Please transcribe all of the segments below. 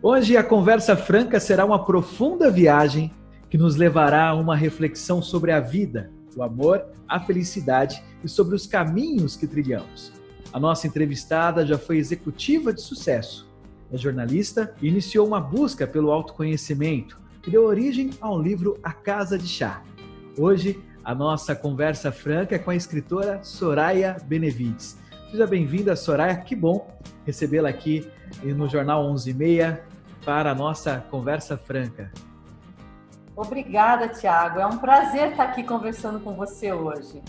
Hoje a conversa franca será uma profunda viagem que nos levará a uma reflexão sobre a vida, o amor, a felicidade e sobre os caminhos que trilhamos. A nossa entrevistada já foi executiva de sucesso, é jornalista e iniciou uma busca pelo autoconhecimento, que deu origem ao livro A Casa de Chá. Hoje, a nossa conversa franca é com a escritora Soraya Benevides. Seja bem-vinda, Soraya, que bom recebê-la aqui no Jornal 11:30 para a nossa conversa franca. Obrigada, Thiago. É um prazer estar aqui conversando com você hoje.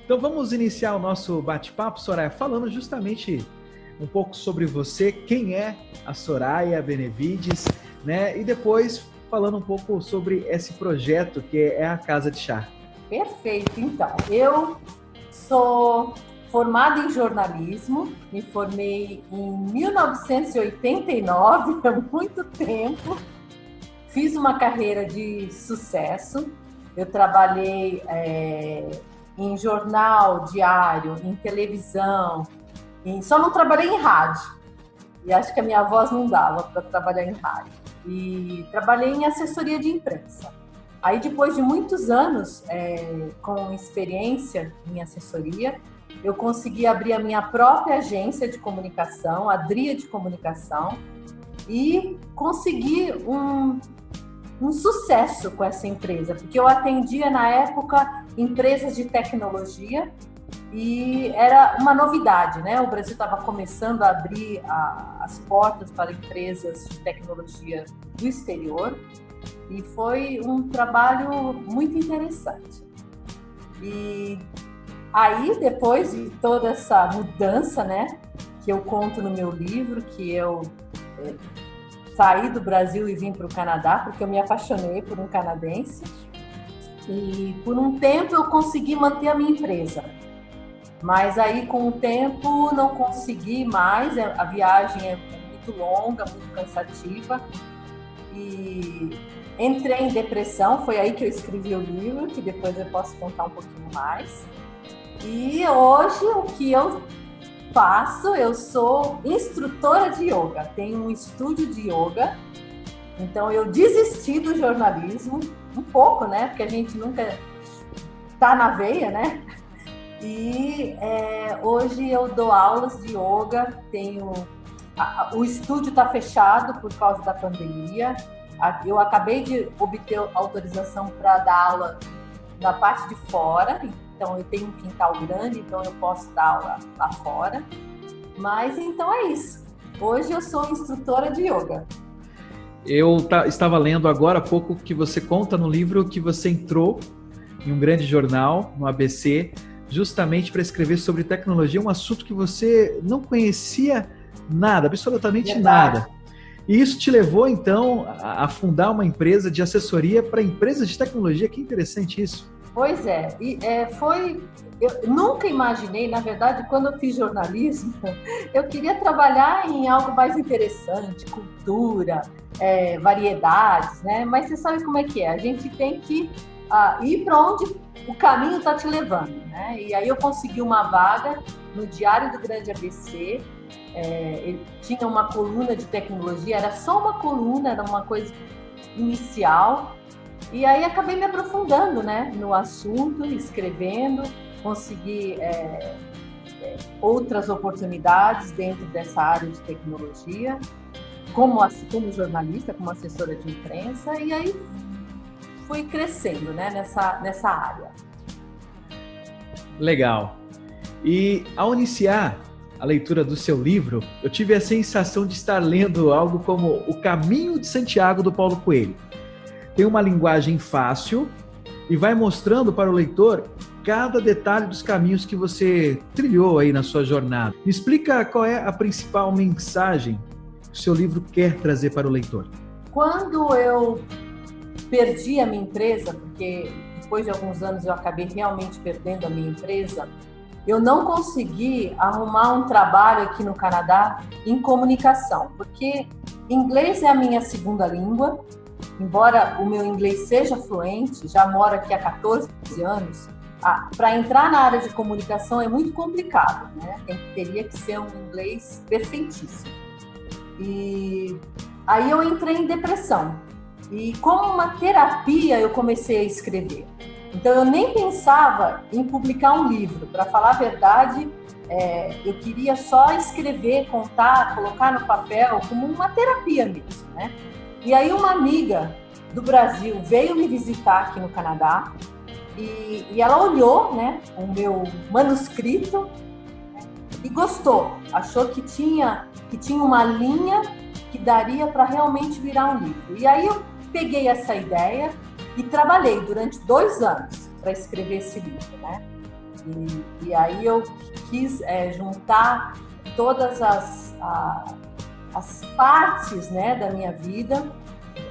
Então vamos iniciar o nosso bate-papo, Soraya, falando justamente um pouco sobre você, quem é a Soraya Benevides, né? E depois falando um pouco sobre esse projeto que é a Casa de Chá. Perfeito. Então, eu sou formada em jornalismo, me formei em 1989, há muito tempo. Fiz uma carreira de sucesso. Eu trabalhei em jornal diário, em televisão, só não trabalhei em rádio. E acho que a minha voz não dava para trabalhar em rádio. E trabalhei em assessoria de imprensa. Aí, depois de muitos anos com experiência em assessoria, eu consegui abrir a minha própria agência de comunicação, a Dríade Comunicação, e consegui um sucesso com essa empresa, porque eu atendia, na época, empresas de tecnologia e era uma novidade, né? O Brasil estava começando a abrir as portas para empresas de tecnologia do exterior e foi um trabalho muito interessante. E aí, depois de toda essa mudança, né, que eu conto no meu livro, que eu saí do Brasil e vim para o Canadá, porque eu me apaixonei por um canadense. E por um tempo eu consegui manter a minha empresa. Mas aí, com o tempo, não consegui mais. A viagem é muito longa, muito cansativa. E entrei em depressão. Foi aí que eu escrevi o livro, que depois eu posso contar um pouquinho mais. E hoje, o que eu faço, eu sou instrutora de yoga, tenho um estúdio de yoga, então eu desisti do jornalismo, um pouco, né, porque a gente nunca tá na veia, né, e hoje eu dou aulas de yoga, o estúdio está fechado por causa da pandemia, eu acabei de obter autorização para dar aula na parte de fora. Então, eu tenho um quintal grande, então eu posso dar aula lá fora. Mas, então é isso. Hoje eu sou instrutora de yoga. Eu estava lendo agora há pouco que você conta no livro que você entrou em um grande jornal, no ABC, justamente para escrever sobre tecnologia, um assunto que você não conhecia nada, absolutamente nada. E isso te levou, então, a fundar uma empresa de assessoria para empresas de tecnologia. Que interessante isso. Pois é, eu nunca imaginei, na verdade, quando eu fiz jornalismo, eu queria trabalhar em algo mais interessante, cultura, variedades, né? Mas você sabe como é que é, a gente tem que ir para onde o caminho está te levando, né? E aí eu consegui uma vaga no Diário do Grande ABC, ele tinha uma coluna de tecnologia, era só uma coluna, era uma coisa inicial. E aí acabei me aprofundando, né, no assunto, escrevendo, consegui outras oportunidades dentro dessa área de tecnologia, como jornalista, como assessora de imprensa, e aí fui crescendo, né, nessa área. Legal. E ao iniciar a leitura do seu livro, eu tive a sensação de estar lendo algo como O Caminho de Santiago, do Paulo Coelho. Tem uma linguagem fácil e vai mostrando para o leitor cada detalhe dos caminhos que você trilhou aí na sua jornada. Me explica qual é a principal mensagem que o seu livro quer trazer para o leitor. Quando eu perdi a minha empresa, porque depois de alguns anos eu acabei realmente perdendo a minha empresa, eu não consegui arrumar um trabalho aqui no Canadá em comunicação, porque inglês é a minha segunda língua. Embora o meu inglês seja fluente, já moro aqui há 14 anos, para entrar na área de comunicação é muito complicado, né? Teria que ser um inglês perfeitíssimo. E Aí eu entrei em depressão. E como uma terapia, eu comecei a escrever. Então, eu nem pensava em publicar um livro. Para falar a verdade, eu queria só escrever, contar, colocar no papel, como uma terapia mesmo, né? E aí, uma amiga do Brasil veio me visitar aqui no Canadá e ela olhou, né, o meu manuscrito e gostou. Achou que tinha uma linha que daria para realmente virar um livro. E aí, eu peguei essa ideia e trabalhei durante 2 anos para escrever esse livro, né? E aí eu quis juntar todas as partes, né, da minha vida,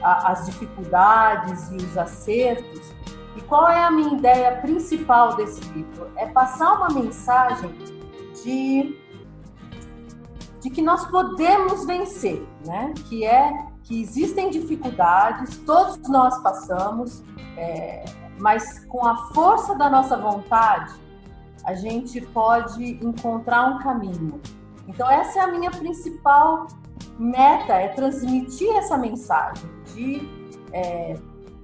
as dificuldades e os acertos. E qual é a minha ideia principal desse livro? É passar uma mensagem de que nós podemos vencer, né? Que existem dificuldades, todos nós passamos, mas com a força da nossa vontade, a gente pode encontrar um caminho. Então, essa é a minha principal meta, é transmitir essa mensagem de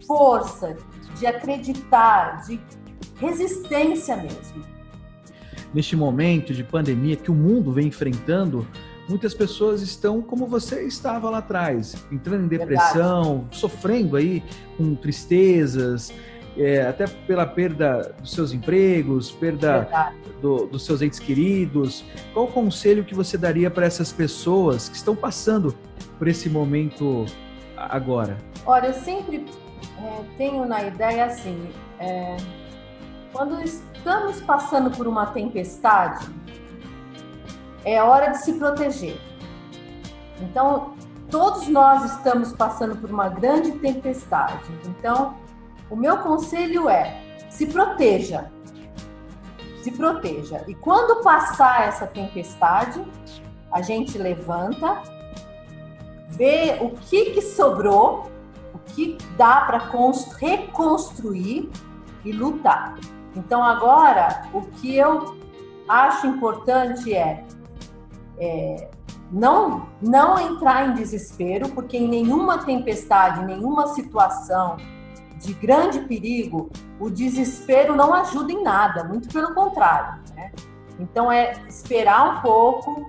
força, de acreditar, de resistência mesmo. Neste momento de pandemia que o mundo vem enfrentando, muitas pessoas estão como você estava lá atrás, entrando em depressão, sofrendo aí com tristezas, até pela perda dos seus empregos, perda dos seus entes queridos. Qual o conselho que você daria para essas pessoas que estão passando por esse momento agora? Olha, eu sempre tenho na ideia assim, quando estamos passando por uma tempestade, é hora de se proteger. Então, todos nós estamos passando por uma grande tempestade. Então, o meu conselho é: se proteja. Se proteja. E quando passar essa tempestade, a gente levanta, vê o que sobrou, o que dá para reconstruir e lutar. Então, agora, o que eu acho importante não entrar em desespero, porque em nenhuma tempestade, em nenhuma situação de grande perigo, o desespero não ajuda em nada, muito pelo contrário, né? Então, esperar um pouco.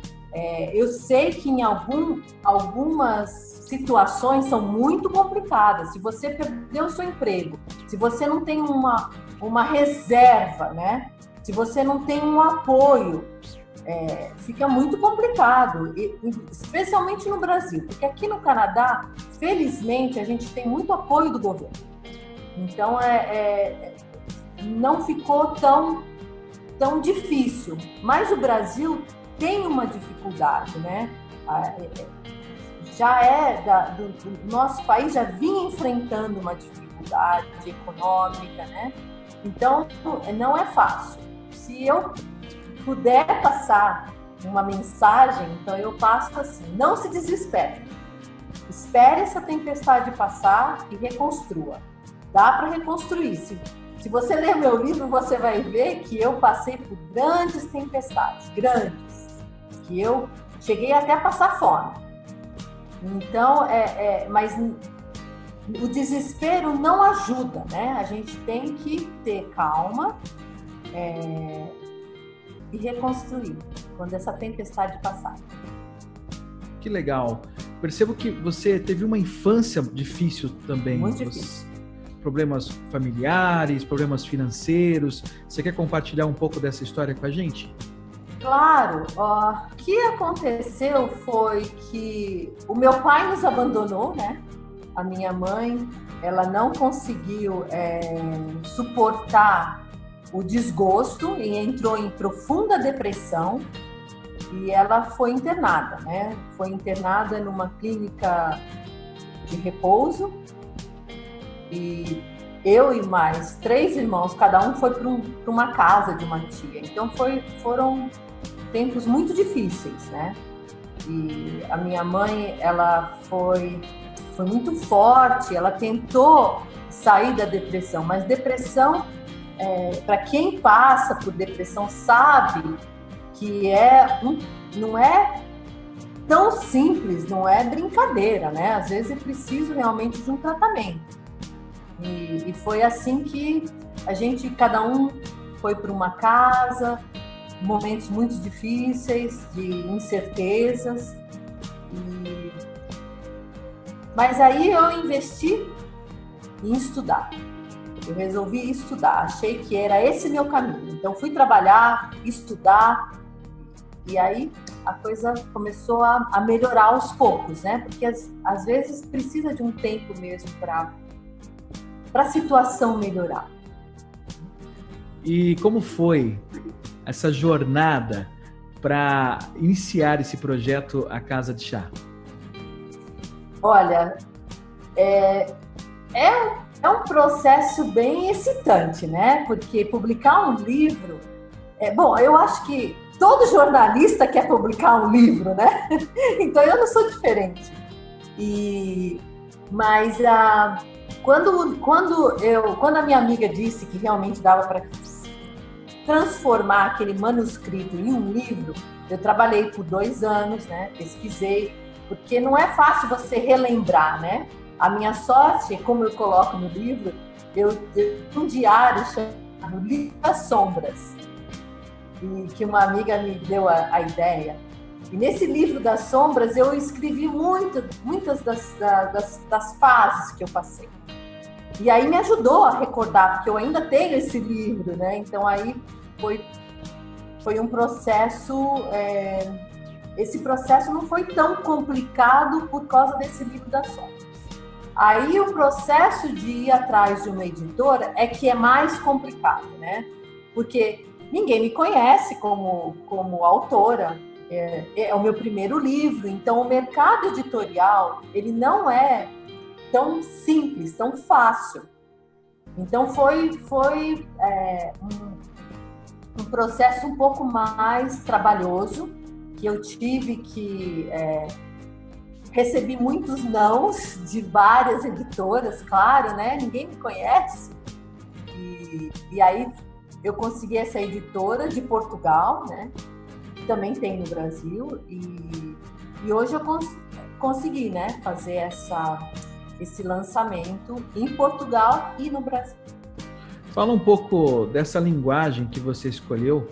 Eu sei que em algumas situações são muito complicadas. Se você perdeu o seu emprego, se você não tem uma reserva, né? Se você não tem um apoio, fica muito complicado, especialmente no Brasil, porque aqui no Canadá, felizmente, a gente tem muito apoio do governo. Então, não ficou tão difícil. Mas o Brasil tem uma dificuldade, né? Do nosso país já vinha enfrentando uma dificuldade econômica, né? Então, não é fácil. Se eu puder passar uma mensagem, então eu passo assim: não se desespere. Espere essa tempestade passar e reconstrua. Dá para reconstruir. Se você ler meu livro, você vai ver que eu passei por grandes tempestades, grandes, que eu cheguei até a passar fome. Então, mas o desespero não ajuda, né? A gente tem que ter calma e reconstruir quando essa tempestade passar. Que legal. Percebo que você teve uma infância difícil também. Muito difícil. Problemas familiares, problemas financeiros. Você quer compartilhar um pouco dessa história com a gente? Claro. O que aconteceu foi que o meu pai nos abandonou, né? A minha mãe, ela não conseguiu suportar o desgosto e entrou em profunda depressão e ela foi internada, né? Foi internada numa clínica de repouso. E eu e mais 3 irmãos, cada um foi para uma casa de uma tia. Então foram tempos muito difíceis, né? E a minha mãe, ela foi muito forte, ela tentou sair da depressão, mas depressão, para quem passa por depressão, sabe que não é tão simples, não é brincadeira, né? Às vezes é preciso realmente de um tratamento. E foi assim que cada um foi para uma casa, momentos muito difíceis, de incertezas. Mas aí eu investi em estudar. Eu resolvi estudar, achei que era esse meu caminho. Então fui trabalhar, estudar, e aí a coisa começou a melhorar aos poucos, né? Porque às vezes precisa de um tempo mesmo para a situação melhorar. E como foi essa jornada para iniciar esse projeto A Casa de Chá? Olha, é um processo bem excitante, né? Porque publicar um livro... Bom, eu acho que todo jornalista quer publicar um livro, né? Então eu não sou diferente. Mas quando a minha amiga disse que realmente dava para transformar aquele manuscrito em um livro, eu trabalhei por 2 anos, né? Pesquisei, porque não é fácil você relembrar, né? A minha sorte, como eu coloco no livro, eu um diário chamado Livro das Sombras, e que uma amiga me deu a ideia. E nesse Livro das Sombras eu escrevi muitas das fases que eu passei. E aí me ajudou a recordar, porque eu ainda tenho esse livro, né? Então aí foi um processo... Esse processo não foi tão complicado por causa desse Livro das Sombras. Aí o processo de ir atrás de uma editora é que é mais complicado, né? Porque ninguém me conhece como autora, é o meu primeiro livro, então o mercado editorial, ele não é tão simples, tão fácil. Então foi um processo um pouco mais trabalhoso, que eu tive que... Recebi muitos nãos de várias editoras, claro, né? Ninguém me conhece. E aí eu consegui essa editora de Portugal, né? Que também tem no Brasil. E hoje eu consegui, né? Fazer esse lançamento em Portugal e no Brasil. Fala um pouco dessa linguagem que você escolheu,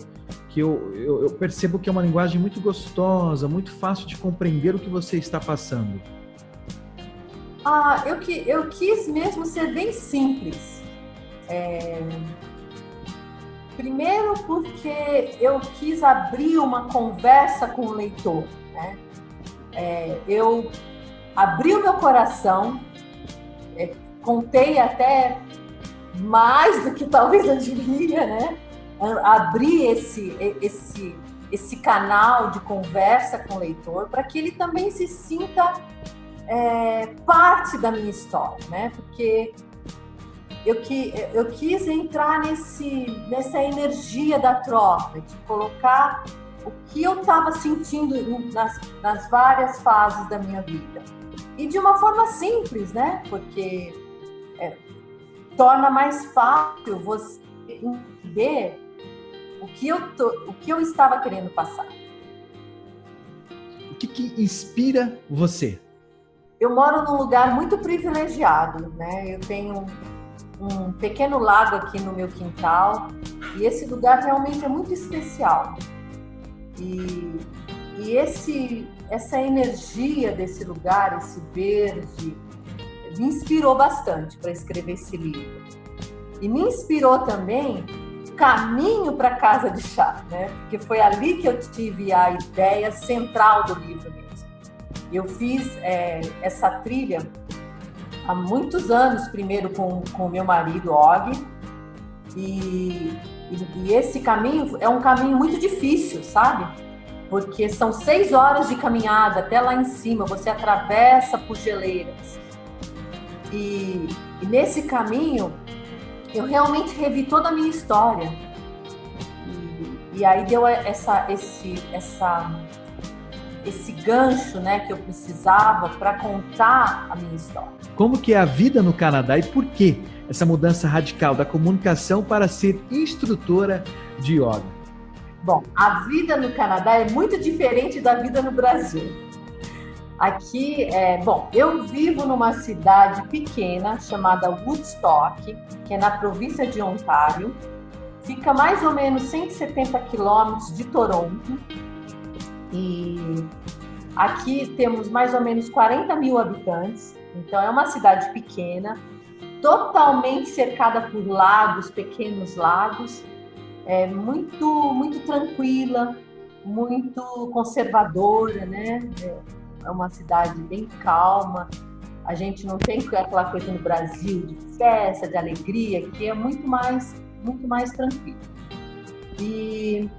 que eu percebo que é uma linguagem muito gostosa, muito fácil de compreender o que você está passando. Eu quis mesmo ser bem simples. Primeiro porque eu quis abrir uma conversa com o leitor, né? Eu abri o meu coração, contei até mais do que talvez eu devia, né? Abrir esse canal de conversa com o leitor para que ele também se sinta parte da minha história, né? Porque eu quis entrar nessa energia da troca, de colocar o que eu estava sentindo nas várias fases da minha vida. E de uma forma simples, né? Porque torna mais fácil você entender o que eu estava querendo passar. O que inspira você? Eu moro num lugar muito privilegiado, né? Eu tenho um pequeno lago aqui no meu quintal e esse lugar realmente é muito especial. E essa energia desse lugar, esse verde, me inspirou bastante para escrever esse livro. E me inspirou também caminho para a Casa de Chá, né? Porque foi ali que eu tive a ideia central do livro mesmo. Eu fiz essa trilha há muitos anos, primeiro com o meu marido, Og, e esse caminho é um caminho muito difícil, sabe? Porque são 6 horas de caminhada até lá em cima, você atravessa por geleiras. E nesse caminho, eu realmente revi toda a minha história. E aí deu esse gancho, né, que eu precisava para contar a minha história. Como que é a vida no Canadá e por que essa mudança radical da comunicação para ser instrutora de yoga? Bom, a vida no Canadá é muito diferente da vida no Brasil. Aqui, eu vivo numa cidade pequena chamada Woodstock, que é na província de Ontário. Fica mais ou menos 170 quilômetros de Toronto. E aqui temos mais ou menos 40 mil habitantes. Então, é uma cidade pequena, totalmente cercada por lagos, pequenos lagos. É muito tranquila, muito conservadora, né? É uma cidade bem calma. A gente não tem aquela coisa no Brasil de festa, de alegria, que é muito mais tranquilo. E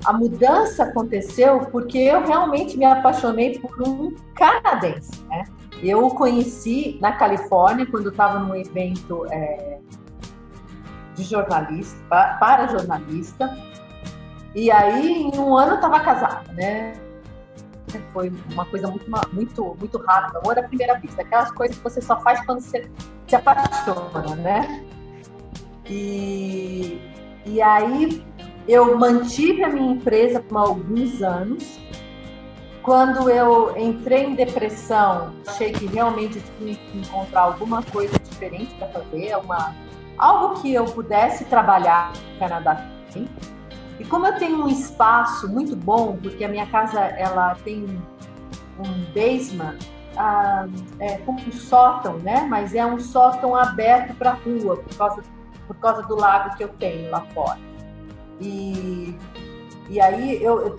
a mudança aconteceu porque eu realmente me apaixonei por um canadense, né? Eu o conheci na Califórnia, quando estava num evento de jornalista, para jornalista. E aí, em um ano, eu estava casada, né? Foi uma coisa muito rápida, amor à primeira vista. Aquelas coisas que você só faz quando você se apaixona, né? E aí, eu mantive a minha empresa por alguns anos. Quando eu entrei em depressão, achei que realmente eu tinha que encontrar alguma coisa diferente para fazer, algo que eu pudesse trabalhar no Canadá. E como eu tenho um espaço muito bom, porque a minha casa ela tem um basement, como um sótão, né? Mas é um sótão aberto para a rua, por causa do lago que eu tenho lá fora. E aí eu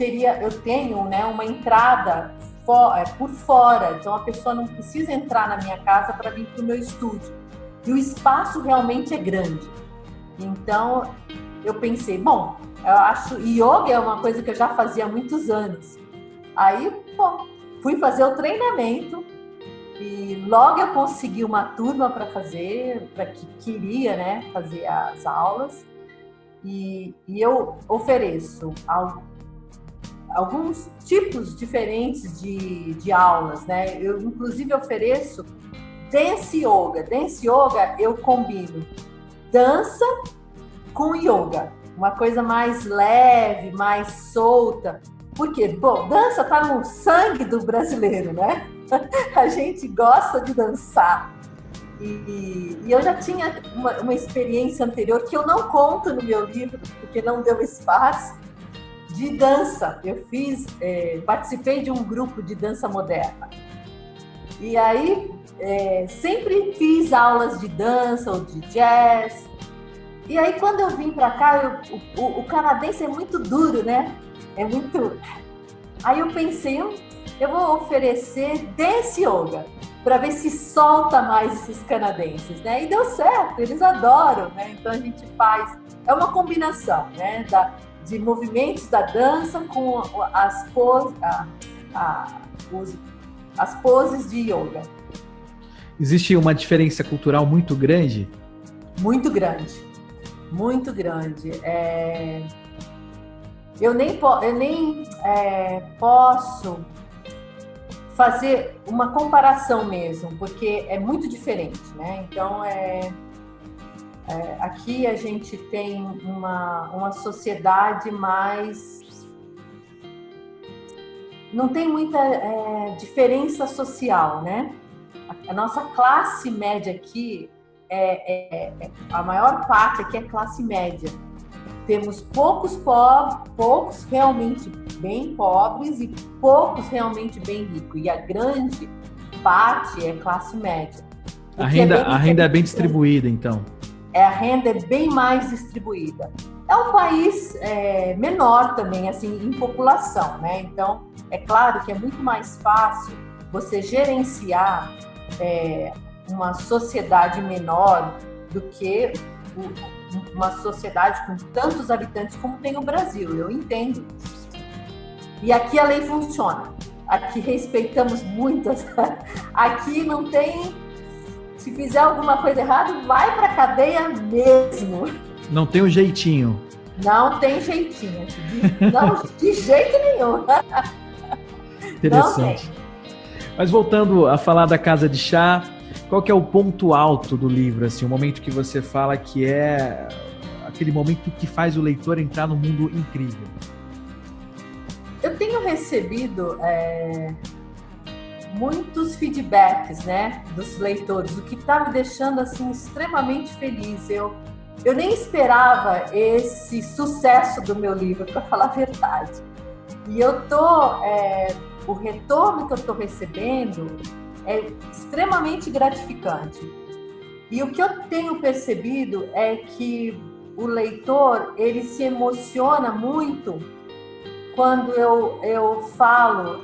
tenho, né, uma entrada por fora, então a pessoa não precisa entrar na minha casa para vir para o meu estúdio. E o espaço realmente é grande. Então eu pensei, bom, eu acho yoga é uma coisa que eu já fazia há muitos anos. Aí, fui fazer o treinamento e logo eu consegui uma turma para fazer, para que queria, né, fazer as aulas. E eu ofereço alguns tipos diferentes de aulas, né? Eu, inclusive, ofereço Dance Yoga. Dance Yoga eu combino dança com yoga. Uma coisa mais leve, mais solta. Por quê? Bom, dança está no sangue do brasileiro, né? A gente gosta de dançar. E eu já tinha uma experiência anterior que eu não conto no meu livro, porque não deu espaço, de dança. Eu participei de um grupo de dança moderna. E aí, sempre fiz aulas de dança ou de jazz. E aí, quando eu vim para cá, o canadense é muito duro, né? Aí eu pensei, eu vou oferecer Dance Yoga, para ver se solta mais esses canadenses, né? E deu certo, eles adoram, né? Então a gente faz, é uma combinação, né? De movimentos da dança com as poses de yoga. Existe uma diferença cultural muito grande? Muito grande, muito grande. Eu nem posso fazer uma comparação mesmo, porque é muito diferente, né? Então, aqui a gente tem uma sociedade mais... Não tem muita diferença social, né? A nossa classe média aqui, a maior parte aqui é classe média. Temos poucos realmente bem pobres e poucos realmente bem ricos. E a grande parte é classe média. A renda é bem distribuída, então. A renda é bem mais distribuída. É um país menor também, assim, em população, né? Então, é claro que é muito mais fácil você gerenciar uma sociedade menor do que uma sociedade com tantos habitantes como tem o Brasil. Eu entendo. E aqui a lei funciona. Aqui respeitamos muitas. Aqui não tem... Se fizer alguma coisa errada, vai pra cadeia mesmo. Não tem um jeitinho. Não tem jeitinho. Não, de jeito nenhum. Interessante. Mas voltando a falar da Casa de Chá, qual que é o ponto alto do livro? Assim, o momento que você fala que é aquele momento que faz o leitor entrar num mundo incrível. Eu tenho recebido muitos feedbacks, né, dos leitores, o que está me deixando assim extremamente feliz. Eu nem esperava esse sucesso do meu livro, para falar a verdade. E o retorno que eu estou recebendo é extremamente gratificante. E o que eu tenho percebido é que o leitor, ele se emociona muito quando eu falo,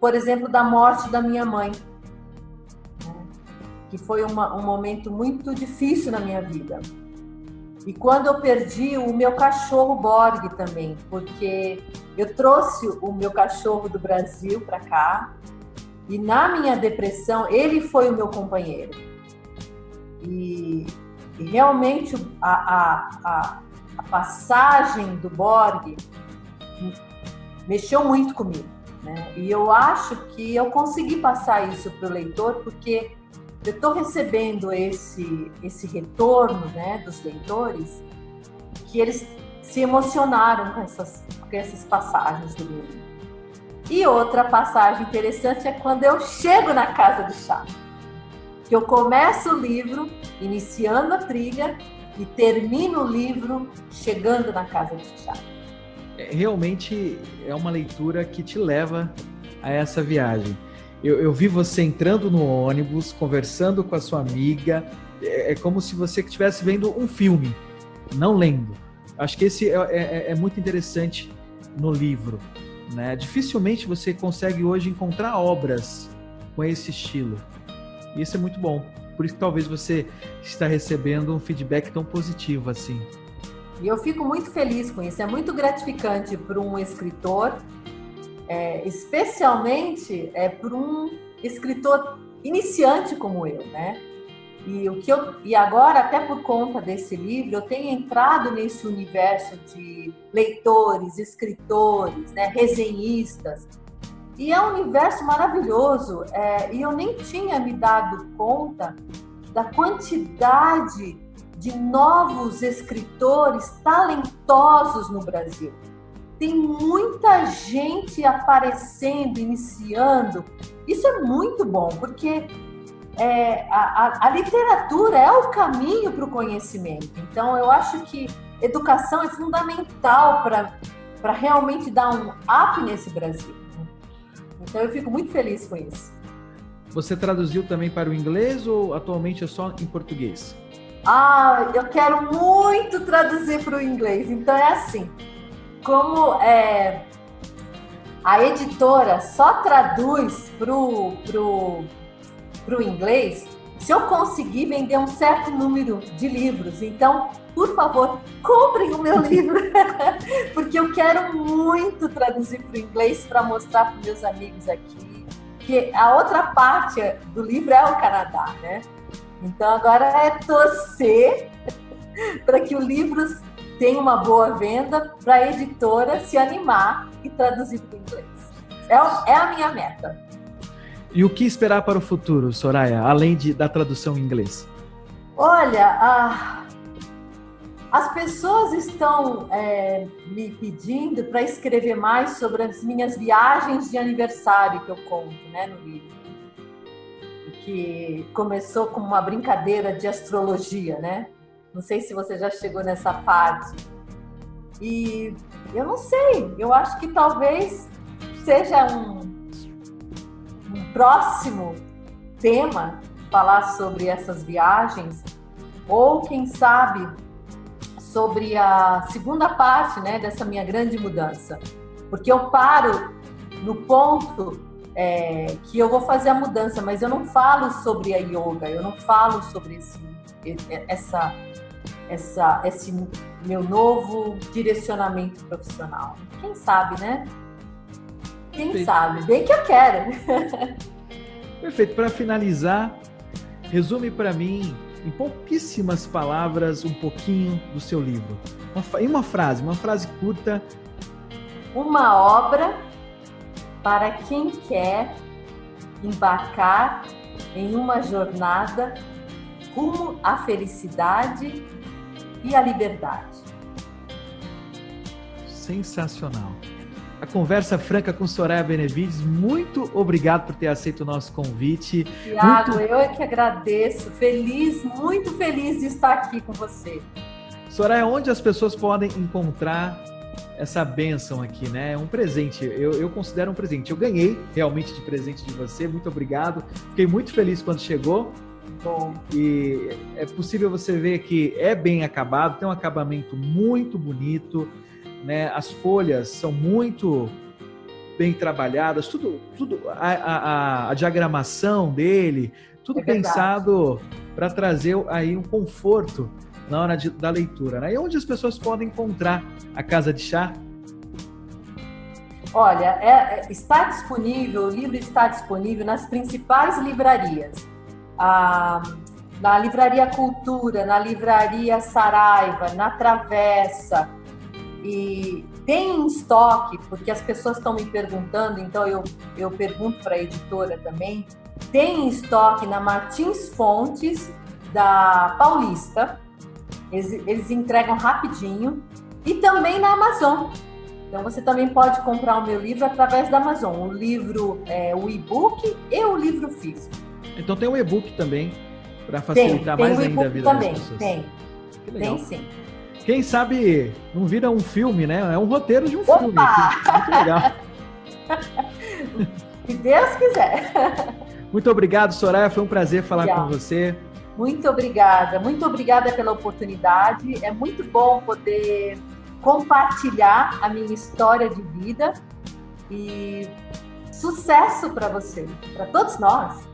por exemplo, da morte da minha mãe, né? Que foi um momento muito difícil na minha vida. E quando eu perdi o meu cachorro Borg também, porque eu trouxe o meu cachorro do Brasil para cá, e na minha depressão, ele foi o meu companheiro. E realmente a passagem do Borg mexeu muito comigo, né? E eu acho que eu consegui passar isso para o leitor, porque eu estou recebendo esse retorno, né, dos leitores, que eles se emocionaram com essas passagens do livro. E outra passagem interessante é quando eu chego na casa de chá, que eu começo o livro iniciando a trilha e termino o livro chegando na casa de chá. Realmente é uma leitura que te leva a essa viagem. Eu vi você entrando no ônibus, conversando com a sua amiga, é como se você estivesse vendo um filme, não lendo. Acho que esse é muito interessante no livro, né? Dificilmente você consegue hoje encontrar obras com esse estilo. E isso é muito bom. Por isso que talvez você está recebendo um feedback tão positivo assim. E eu fico muito feliz com isso. É muito gratificante para um escritor, especialmente para um escritor iniciante como eu, né? E agora, até por conta desse livro, eu tenho entrado nesse universo de leitores, escritores, né, resenhistas. E é um universo maravilhoso. E eu nem tinha me dado conta da quantidade de novos escritores talentosos no Brasil. Tem muita gente aparecendo, iniciando. Isso é muito bom, porque a literatura é o caminho para o conhecimento. Então, eu acho que educação é fundamental para realmente dar um up nesse Brasil. Então, eu fico muito feliz com isso. Você traduziu também para o inglês ou atualmente é só em português? Eu quero muito traduzir para o inglês. Então, é assim, como a editora só traduz para o inglês, se eu conseguir vender um certo número de livros. Então, por favor, comprem o meu livro, porque eu quero muito traduzir para o inglês para mostrar para meus amigos aqui, que a outra parte do livro é o Canadá, né? Então, agora é torcer para que o livro tenha uma boa venda, para a editora se animar e traduzir para o inglês. É a minha meta. E o que esperar para o futuro, Soraya, além da tradução em inglês? Olha, as pessoas estão me pedindo para escrever mais sobre as minhas viagens de aniversário que eu conto, né, no livro. Que começou como uma brincadeira de astrologia, né? Não sei se você já chegou nessa parte. E eu não sei, eu acho que talvez seja um próximo tema falar sobre essas viagens, ou quem sabe sobre a segunda parte, né, dessa minha grande mudança, porque eu paro no ponto que eu vou fazer a mudança, mas eu não falo sobre a yoga, eu não falo sobre esse meu novo direcionamento profissional. Quem sabe, né? Quem sabe? Bem que eu quero. Perfeito. Para finalizar, resume para mim, em pouquíssimas palavras, um pouquinho do seu livro. Em uma frase curta. Uma obra para quem quer embarcar em uma jornada rumo à felicidade e à liberdade. Sensacional. a conversa franca com Soraya Benevides. Muito obrigado por ter aceito o nosso convite. Tiago, eu é que agradeço. Muito feliz de estar aqui com você. Soraya, onde as pessoas podem encontrar essa bênção aqui, né? Um presente, eu considero um presente. Eu ganhei realmente de presente de você, muito obrigado. Fiquei muito feliz quando chegou. Bom. E é possível você ver que é bem acabado, tem um acabamento muito bonito, né? As folhas são muito bem trabalhadas, tudo a diagramação dele, tudo pensado para trazer aí um conforto na hora da leitura, né? E onde as pessoas podem encontrar a Casa de Chá? Olha, está disponível, o livro está disponível nas principais livrarias. Na Livraria Cultura, na Livraria Saraiva, na Travessa. E tem em estoque, porque as pessoas estão me perguntando, então eu pergunto para a editora também. Tem em estoque na Martins Fontes, da Paulista. Eles entregam rapidinho. E também na Amazon. Então você também pode comprar o meu livro através da Amazon. O livro, o e-book e o livro físico. Então tem um e-book também, para facilitar mais ainda a vida das pessoas. Tem sim. Quem sabe não vira um filme, né? É um roteiro de um filme. Muito legal. Se Deus quiser. Muito obrigado, Soraya. Foi um prazer falar com você. Muito obrigada pela oportunidade. É muito bom poder compartilhar a minha história de vida e sucesso para você, para todos nós.